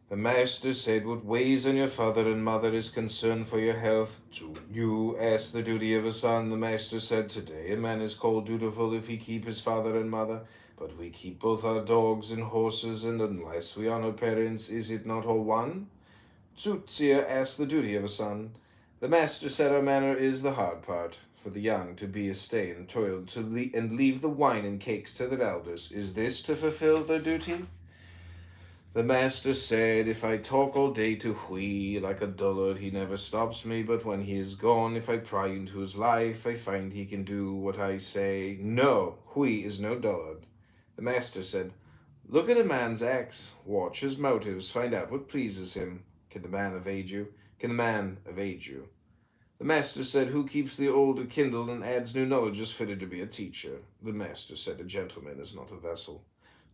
The master said, what weighs on your father and mother is concern for your health. To you asked the duty of a son. The master said, today a man is called dutiful if he keep his father and mother. But we keep both our dogs and horses, and unless we honor parents, is it not all one? Tzutzia asked the duty of a son. The master said, our manner is the hard part, for the young to be a stay and toil and leave the wine and cakes to their elders. Is this to fulfill their duty? The master said, if I talk all day to Hui like a dullard, he never stops me, but when he is gone, if I pry into his life, I find he can do what I say. No, Hui is no dullard. The master said, look at a man's acts, watch his motives, find out what pleases him. Can the man evade you? Can the man evade you? The master said, who keeps the old kindled and adds new knowledge is fitted to be a teacher. The master said, a gentleman is not a vessel.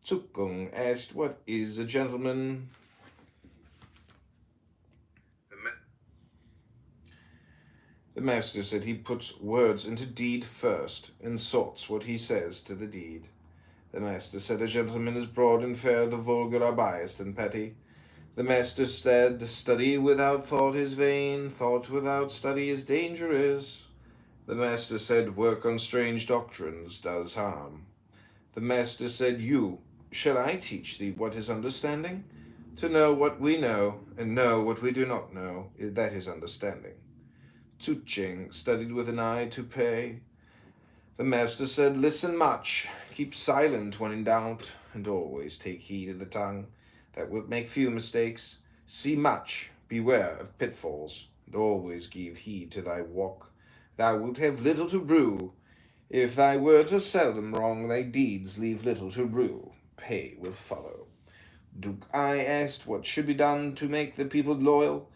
Zuckung asked, what is a gentleman? The master said he puts words into deed first and sorts what he says to the deed. The master said a gentleman is broad and fair, the vulgar are biased and petty. The master said study without thought is vain, thought without study is dangerous. The master said work on strange doctrines does harm. The master said, shall I teach thee what is understanding? To know what we know, and know what we do not know, that is understanding. Tzuching studied with an eye to pay. The master said, listen much, keep silent when in doubt, and always take heed of the tongue. That wilt make few mistakes. See much, beware of pitfalls, and always give heed to thy walk. Thou wilt have little to rue. If thy words are seldom wrong, thy deeds leave little to rue. Pay will follow. Duke I asked what should be done to make the people loyal.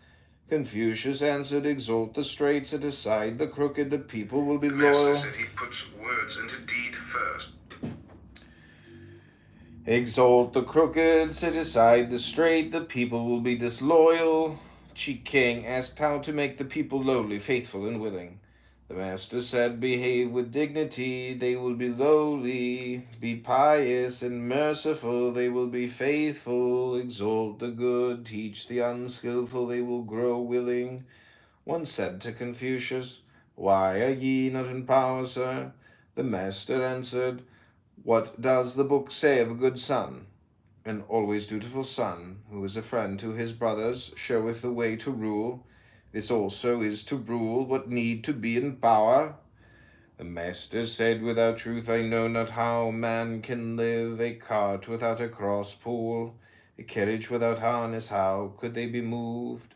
Confucius answered, exalt the straight, set aside the crooked, the people will be loyal. The master said he puts words into deed first. Exalt the crooked, set aside the straight, the people will be disloyal. Chi King asked how to make the people lowly, faithful, and willing. The master said, behave with dignity, they will be lowly. Be pious and merciful, they will be faithful. Exalt the good, teach the unskillful, they will grow willing. One said to Confucius, why are ye not in power, sir? The master answered, what does the book say of a good son? An always dutiful son, who is a friend to his brothers, showeth the way to rule. This also is to rule what need to be in power. The master said, without truth I know not how man can live. A cart without a cross pull, a carriage without harness, how could they be moved?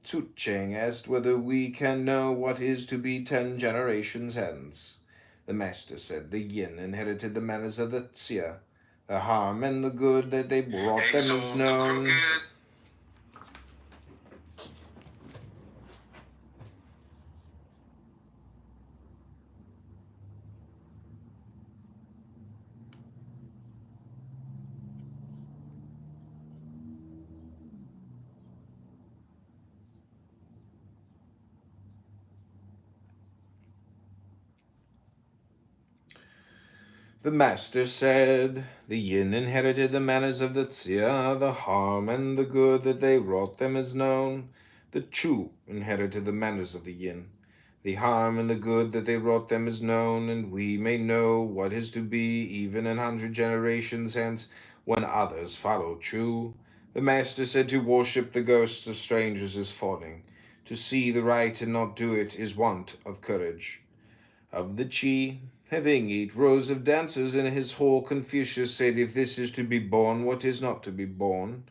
Tzu Cheng asked whether we can know what is to be 10 generations hence. The master said, the yin inherited the manners of the Xia. The harm and the good that they brought them is known. The master said, the yin inherited the manners of the Xia, the harm and the good that they wrought them is known. The Chu inherited the manners of the yin. The harm and the good that they wrought them is known, and we may know what is to be even 100 generations hence, when others follow Chu. The master said to worship the ghosts of strangers is fawning. To see the right and not do it is want of courage. Of the Chi, having 8 rows of dancers in his hall, Confucius said, if this is to be born, what is not to be born?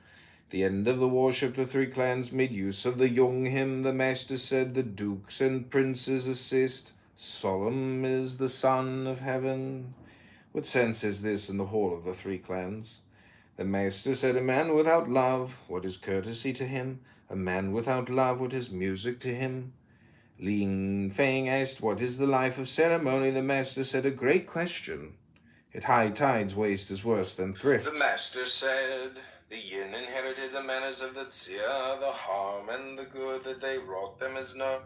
The end of the worship, the 3 clans made use of the Young hymn. The master said, the dukes and princes assist. Solemn is the Son of Heaven. What sense is this in the hall of the 3 clans? The master said, a man without love, what is courtesy to him? A man without love, what is music to him? Lin Feng asked, what is the life of ceremony? The master said, a great question. At high tides, waste is worse than thrift. The master said, the yin inherited the manners of the Xia, the harm and the good that they wrought them is known.